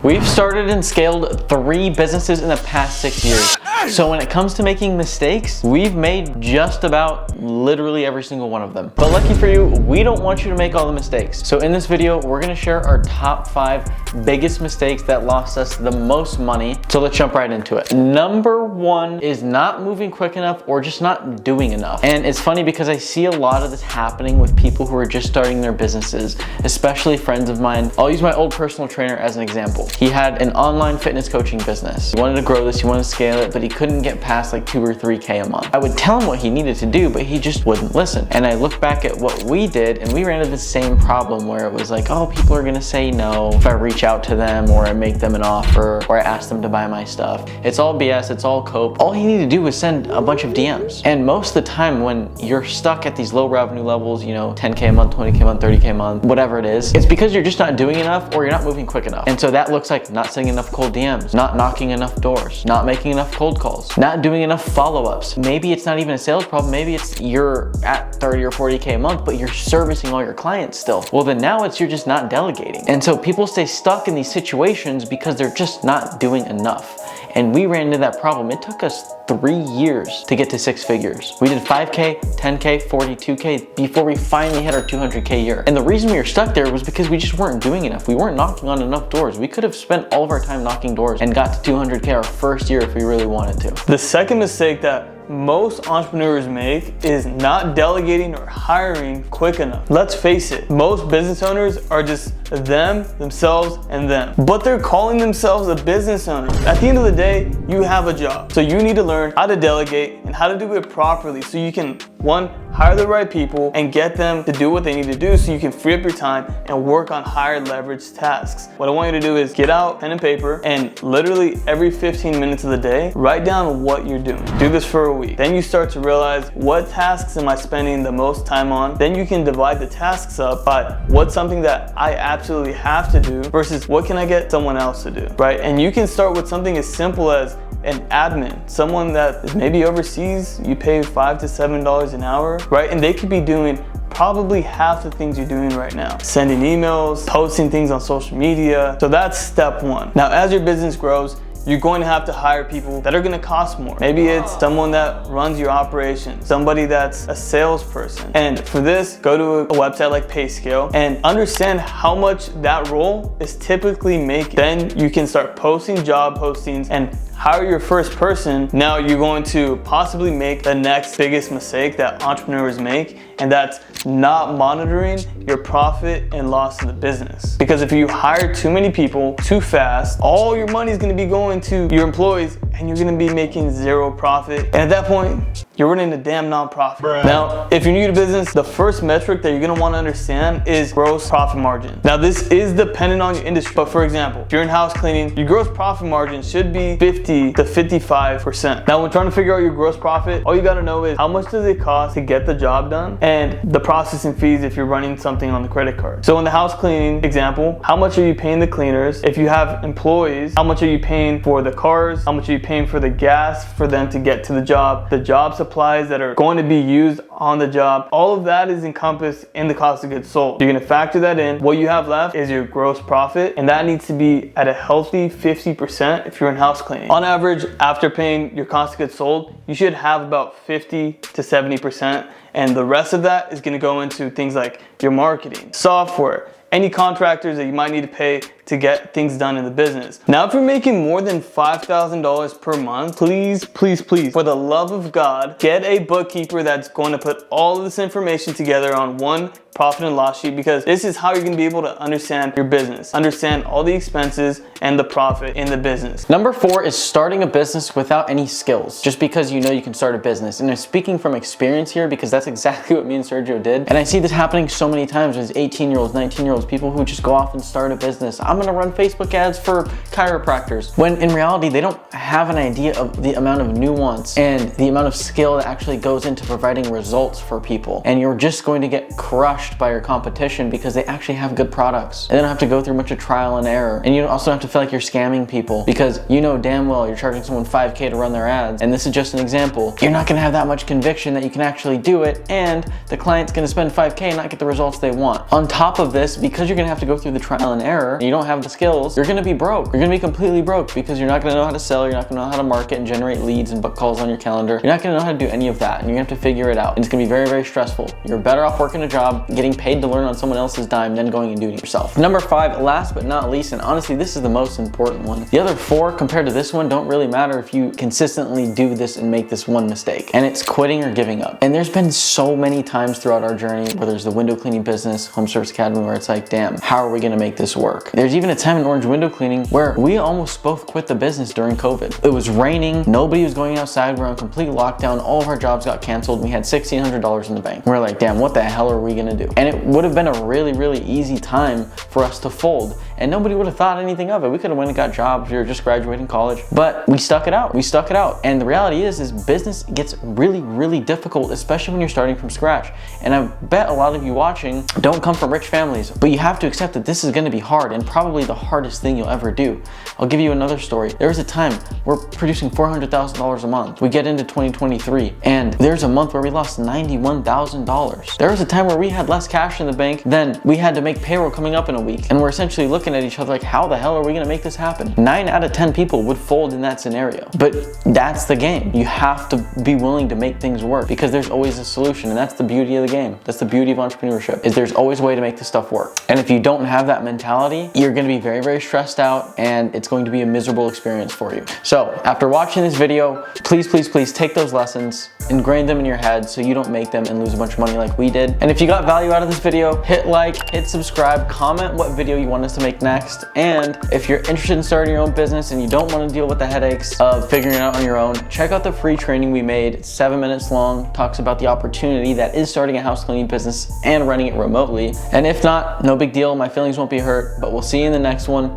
We've started and scaled 3 businesses in the past 6 years. So when it comes to making mistakes, we've made just about literally every single one of them. But lucky for you, we don't want you to make all the mistakes. So in this video, we're gonna share our top 5 biggest mistakes that lost us the most money. So let's jump right into it. Number 1 is not moving quick enough or just not doing enough. And it's funny because I see a lot of this happening with people who are just starting their businesses, especially friends of mine. I'll use my old personal trainer as an example. He had an online fitness coaching business. He wanted to grow this, he wanted to scale it, but he couldn't get past like 2 or 3K a month. I would tell him what he needed to do, but he just wouldn't listen. And I look back at what we did and we ran into the same problem where it was like, oh, people are gonna say no if I reach out to them or I make them an offer or I ask them to buy my stuff. It's all BS, it's all cope. All he needed to do was send a bunch of DMs. And most of the time when you're stuck at these low revenue levels, you know, 10K a month, 20K a month, 30K a month, whatever it is, it's because you're just not doing enough or you're not moving quick enough. And so that looks like not sending enough cold DMs, not knocking enough doors, not making enough cold calls, not doing enough follow-ups. Maybe it's not even a sales problem, maybe it's you're at 30 or 40K a month, but you're servicing all your clients still. Well, then now it's you're just not delegating. And so people stay stuck in these situations because they're just not doing enough. And we ran into that problem. It took us 3 years to get to 6 figures. We did 5K, 10K, 42K before we finally hit our 200K year. And the reason we were stuck there was because we just weren't doing enough. We weren't knocking on enough doors. We could have spent all of our time knocking doors and got to 200K our first year if we really wanted to. The second mistake that most entrepreneurs make is not delegating or hiring quick enough. Let's face it, most business owners are just themselves, and them. But they're calling themselves a business owner. At the end of the day, you have a job. So you need to learn how to delegate and how to do it properly so you can, 1, hire the right people and get them to do what they need to do so you can free up your time and work on higher leverage tasks. What I want you to do is get out pen and paper and literally every 15 minutes of the day, write down what you're doing. Do this for a week. Then you start to realize what tasks am I spending the most time on. Then you can divide the tasks up by what's something that I absolutely have to do versus what can I get someone else to do, right? And you can start with something as simple as an admin, someone that is maybe overseas, you pay $5 to $7 an hour, right? And they could be doing probably half the things you're doing right now. Sending emails, posting things on social media. So that's step 1. Now, as your business grows, you're going to have to hire people that are going to cost more. Maybe it's someone that runs your operation, somebody that's a salesperson. And for this, go to a website like PayScale and understand how much that role is typically making. Then you can start posting job postings and hire your first person. Now you're going to possibly make the next biggest mistake that entrepreneurs make, and that's not monitoring your profit and loss in the business. Because if you hire too many people too fast, all your money is going to be going to your employees and you're going to be making 0 profit. And at that point, you're running a damn nonprofit. Bruh. Now, if you're new to business, the first metric that you're going to want to understand is gross profit margin. Now, this is dependent on your industry, but for example, if you're in house cleaning, your gross profit margin should be 50 to 55%. Now, when trying to figure out your gross profit, all you got to know is how much does it cost to get the job done and the processing fees if you're running something on the credit card. So in the house cleaning example, how much are you paying the cleaners? If you have employees, how much are you paying for the cars? How much are you paying for the gas for them to get to the job supplies that are going to be used on the job? All of that is encompassed in the cost of goods sold. You're going to factor that in. What you have left is your gross profit, and that needs to be at a healthy 50% if you're in house cleaning. On average, after paying your cost of goods sold, you should have about 50 to 70%, and the rest of that is going to go into things like your marketing, software, any contractors that you might need to pay to get things done in the business. Now, if you're making more than $5,000 per month, please, please, please, for the love of God, get a bookkeeper that's going to put all of this information together on one profit and loss sheet, because this is how you're going to be able to understand your business, understand all the expenses and the profit in the business. Number 4 is starting a business without any skills, just because you know you can start a business. And I'm speaking from experience here because that's exactly what me and Sergio did. And I see this happening so many times with 18-year-olds, 19-year-olds, people who just go off and start a business. I'm gonna run Facebook ads for chiropractors, when in reality they don't have an idea of the amount of nuance and the amount of skill that actually goes into providing results for people. And you're just going to get crushed by your competition because they actually have good products. And they don't have to go through much of trial and error. And you also don't have to feel like you're scamming people because you know damn well you're charging someone $5K to run their ads. And this is just an example. You're not gonna have that much conviction that you can actually do it, and the client's gonna spend $5K and not get the results they want. On top of this, because you're gonna have to go through the trial and error, and you don't don't have the skills, you're gonna be broke. You're gonna be completely broke because you're not gonna know how to sell, you're not gonna know how to market and generate leads and book calls on your calendar. You're not gonna know how to do any of that, and you're gonna have to figure it out. And it's gonna be very, very stressful. You're better off working a job, getting paid to learn on someone else's dime than going and doing it yourself. Number 5, last but not least, and honestly, this is the most important one. The other 4 compared to this one don't really matter if you consistently do this and make this one mistake, and it's quitting or giving up. And there's been so many times throughout our journey, whether it's the window cleaning business, Home Service Academy, where it's like, damn, how are we gonna make this work? There's even a time in Orange Window Cleaning where we almost both quit the business during COVID. It was raining, nobody was going outside, we were on complete lockdown, all of our jobs got canceled, we had $1,600 in the bank. We're like, damn, what the hell are we gonna do? And it would have been a really, really easy time for us to fold, and nobody would have thought anything of it. We could have went and got jobs, we were just graduating college, but we stuck it out. We stuck it out. And the reality is business gets really, really difficult, especially when you're starting from scratch. And I bet a lot of you watching don't come from rich families, but you have to accept that this is gonna be hard and probably the hardest thing you'll ever do. I'll give you another story. There was a time we're producing $400,000 a month. We get into 2023, and there's a month where we lost $91,000. There was a time where we had less cash in the bank than we had to make payroll coming up in a week. And we're essentially looking at each other like, how the hell are we gonna make this happen? 9 out of 10 people would fold in that scenario. But that's the game. You have to be willing to make things work because there's always a solution, and that's the beauty of the game. That's the beauty of entrepreneurship, is there's always a way to make this stuff work. And if you don't have that mentality, you're gonna be very, very stressed out, and it's going to be a miserable experience for you. So after watching this video, please, please, please take those lessons, ingrain them in your head so you don't make them and lose a bunch of money like we did. And if you got value out of this video, hit like, hit subscribe, comment what video you want us to make next. And if you're interested in starting your own business and you don't want to deal with the headaches of figuring it out on your own, check out the free training we made. It's 7 minutes long, talks about the opportunity that is starting a house cleaning business and running it remotely. And if not, no big deal, my feelings won't be hurt, but we'll see you in the next one.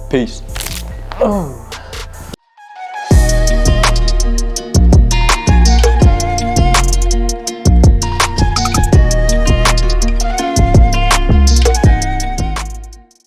Peace. Oh.